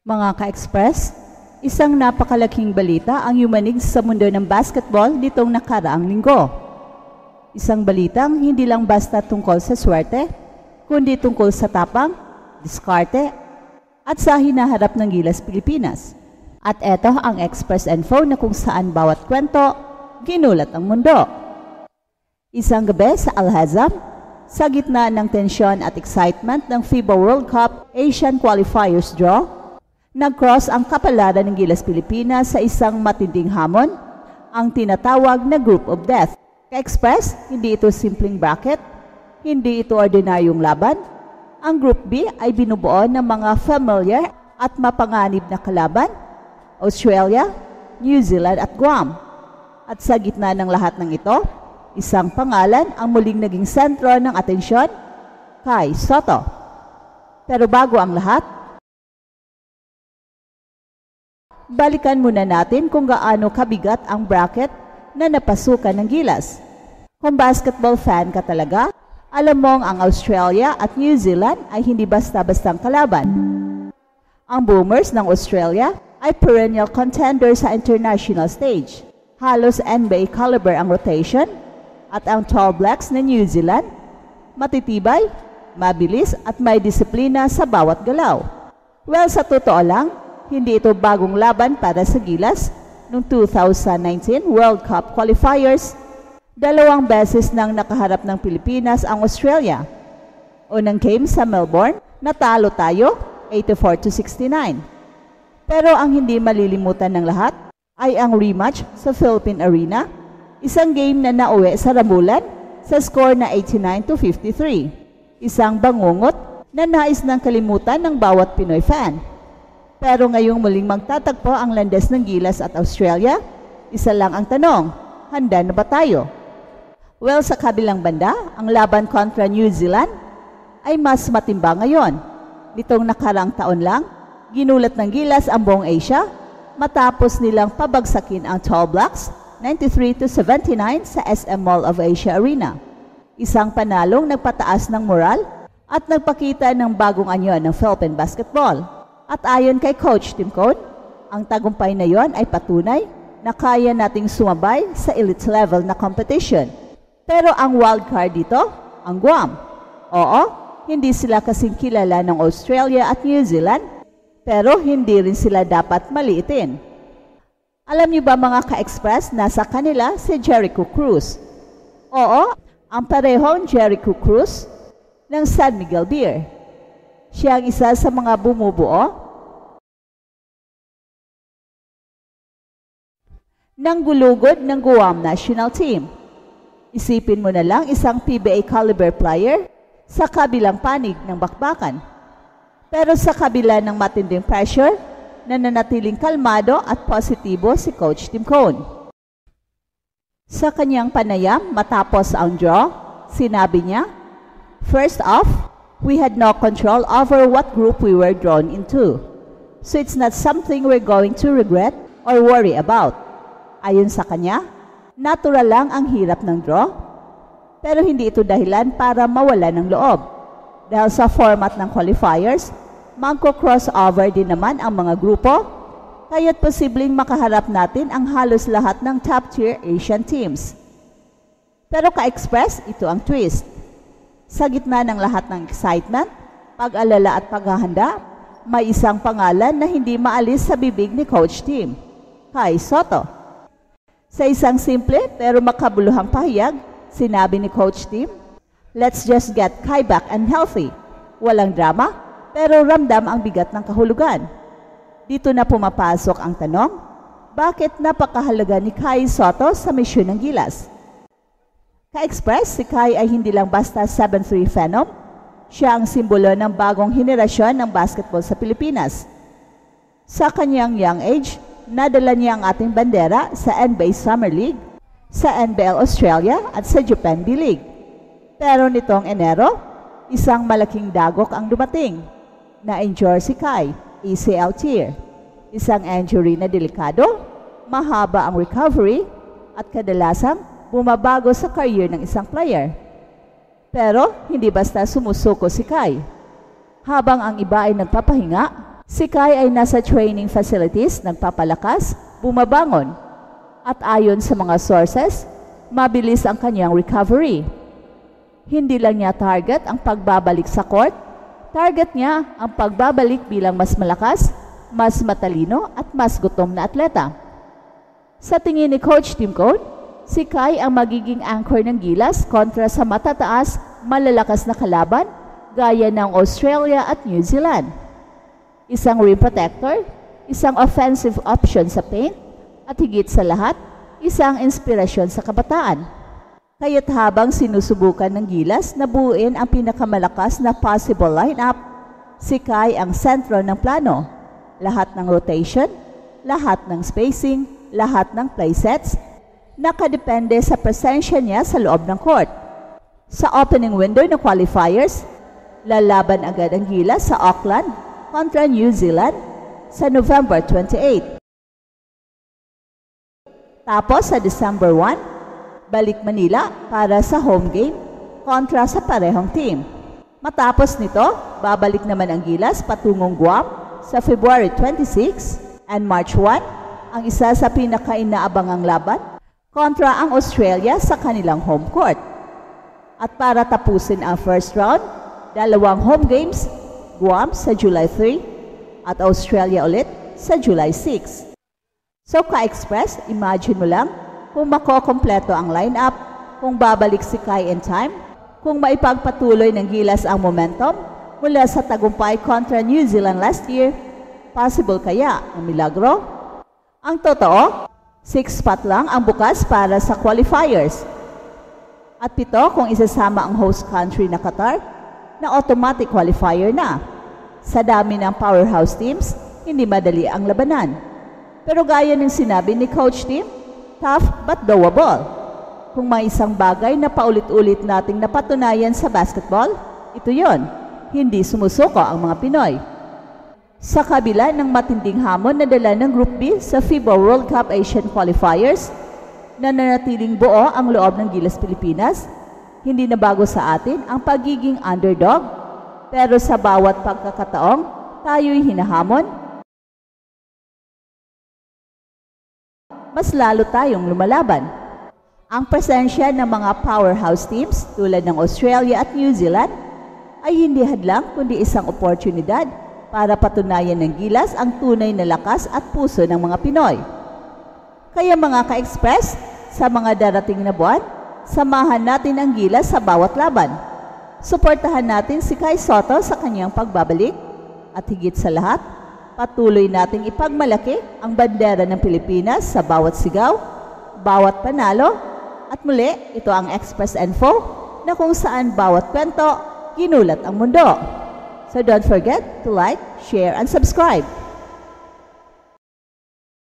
Mga ka-express, isang napakalaking balita ang yumanig sa mundo ng basketball nitong nakaraang linggo. Isang balitang hindi lang basta tungkol sa swerte, kundi tungkol sa tapang, diskarte, at sa hinaharap ng Gilas Pilipinas. At eto ang Express Info na kung saan bawat kwento, ginulat ang mundo. Isang gabi sa Al-Hazam, sa gitna ng tensyon at excitement ng FIBA World Cup Asian Qualifiers Draw, nag-cross ang kapalaran ng Gilas Pilipinas sa isang matinding hamon, ang tinatawag na Group of Death. Ka-express, hindi ito simpleng bracket, hindi ito ordinaryong laban. Ang Group B ay binubuo ng mga familiar at mapanganib na kalaban, Australia, New Zealand at Guam. At sa gitna ng lahat ng ito, isang pangalan ang muling naging sentro ng atensyon, Kai Sotto. Pero bago ang lahat, balikan muna natin kung gaano kabigat ang bracket na napasukan ng Gilas. Kung basketball fan ka talaga, alam mong ang Australia at New Zealand ay hindi basta-bastang kalaban. Ang Boomers ng Australia ay perennial contender sa international stage. Halos NBA caliber ang rotation, at ang Tall Blacks ng New Zealand, matitibay, mabilis at may disiplina sa bawat galaw. Well, sa totoo lang, hindi ito bagong laban para sa Gilas noong 2019 World Cup Qualifiers. 2 beses nang nakaharap ng Pilipinas ang Australia. Unang game sa Melbourne, natalo tayo 84-69. Pero ang hindi malilimutan ng lahat ay ang rematch sa Philippine Arena, isang game na nauwi sa Ramulan sa score na 89-53. Isang bangungot na nais ng kalimutan ng bawat Pinoy fan. Pero ngayong muling magtatagpo ang landas ng Gilas at Australia, isa lang ang tanong, handa na ba tayo? Well, sa kabilang banda, ang laban kontra New Zealand ay mas matimba ngayon. Nitong nakarang taon lang, ginulat ng Gilas ang buong Asia matapos nilang pabagsakin ang Tall Blacks 93-79 sa SM Mall of Asia Arena. Isang panalong nagpataas ng moral at nagpakita ng bagong anyo ng Philippine basketball. At ayon kay Coach Tim Cone, ang tagumpay na yon ay patunay na kaya nating sumabay sa elite level na competition. Pero ang wildcard dito, ang Guam. Oo, hindi sila kasing kilala ng Australia at New Zealand, pero hindi rin sila dapat maliitin. Alam niyo ba mga ka-express, nasa kanila si Jericho Cruz. Oo, ang parehong Jericho Cruz ng San Miguel Beer. Siya ang isa sa mga bumubuo ng gulugod ng Guam National Team. Isipin mo na lang isang PBA caliber player sa kabilang panig ng bakbakan. Pero sa kabila ng matinding pressure, nananatiling kalmado at positibo si Coach Tim Cone. Sa kanyang panayam matapos ang draw, sinabi niya, "First off, we had no control over what group we were drawn into. So it's not something we're going to regret or worry about." Ayon sa kanya, natural lang ang hirap ng draw, pero hindi ito dahilan para mawala ng loob. Dahil sa format ng qualifiers, magko-crossover din naman ang mga grupo, kaya't posibleng makaharap natin ang halos lahat ng top-tier Asian teams. Pero ka-express, ito ang twist. Sa gitna ng lahat ng excitement, pag-alala at paghahanda, may isang pangalan na hindi maalis sa bibig ni Coach Tim, Kai Sotto. Sa isang simple pero makabuluhang pahayag, sinabi ni Coach Tim, "Let's just get Kai back and healthy." Walang drama, pero ramdam ang bigat ng kahulugan. Dito na pumapasok ang tanong, bakit napakahalaga ni Kai Sotto sa misyon ng Gilas? Ka-express, si Kai ay hindi lang basta 7'3" phenom, siya ang simbolo ng bagong henerasyon ng basketball sa Pilipinas. Sa kanyang young age, nadala niya ang ating bandera sa NBA Summer League, sa NBL Australia at sa Japan D-League. Pero nitong Enero, isang malaking dagok ang dumating. Na-injure si Kai, ACL tear. Isang injury na delikado, mahaba ang recovery, at kadalasang bumabago sa career ng isang player. Pero hindi basta sumusuko si Kai. Habang ang iba ay nagpapahinga, Si Kai ay nasa training facilities, nagpapalakas, bumabangon. At ayon sa mga sources, mabilis ang kanyang recovery. Hindi lang niya target ang pagbabalik sa court, target niya ang pagbabalik bilang mas malakas, mas matalino at mas gutom na atleta. Sa tingin ni Coach Tim Cone, si Kai ang magiging anchor ng Gilas kontra sa matataas, malalakas na kalaban gaya ng Australia at New Zealand. Isang rim protector, isang offensive option sa paint, at higit sa lahat, isang inspirasyon sa kabataan. Kaya't habang sinusubukan ng Gilas na buuin ang pinakamalakas na possible lineup, si Kai ang sentro ng plano. Lahat ng rotation, lahat ng spacing, lahat ng playsets, nakadepende sa presensya niya sa loob ng court. Sa opening window ng qualifiers, lalaban agad ang Gilas sa Auckland kontra New Zealand sa November 28. Tapos sa December 1, balik Manila para sa home game kontra sa parehong team. Matapos nito, babalik naman ang Gilas patungong Guam sa February 26 and March 1, ang isa sa pinakainaabangang laban kontra ang Australia sa kanilang home court. At para tapusin ang first round, dalawang home games, Guam sa July 3 at Australia ulit sa July 6. So ka-Express, imagine mo lang kung makokompleto ang lineup, kung babalik si Kai in time, kung maipagpatuloy ng Gilas ang momentum mula sa tagumpay kontra New Zealand last year, possible kaya ang milagro? Ang totoo, 6 spot lang ang bukas para sa qualifiers. At 7 kung isasama ang host country na Qatar na automatic qualifier na. Sa dami ng powerhouse teams, hindi madali ang labanan. Pero gaya ng sinabi ni Coach Tim, tough but doable. Kung may isang bagay na paulit-ulit nating napatunayan sa basketball, ito yon, hindi sumusuko ang mga Pinoy. Sa kabila ng matinding hamon na dala ng Group B sa FIBA World Cup Asian Qualifiers, nananatiling buo ang loob ng Gilas Pilipinas, hindi na bago sa atin ang pagiging underdog, pero sa bawat pagkakataong tayo'y hinahamon, mas lalo tayong lumalaban. Ang presensya ng mga powerhouse teams tulad ng Australia at New Zealand ay hindi hadlang kundi isang oportunidad para patunayan ng Gilas ang tunay na lakas at puso ng mga Pinoy. Kaya mga ka-Express, sa mga darating na buwan, samahan natin ang Gilas sa bawat laban. Suportahan natin si Kai Sotto sa kanyang pagbabalik at higit sa lahat, patuloy nating ipagmalaki ang bandera ng Pilipinas sa bawat sigaw, bawat panalo, at muli, ito ang Express Info na kung saan bawat kwento, ginulat ang mundo. So don't forget to like, share, and subscribe.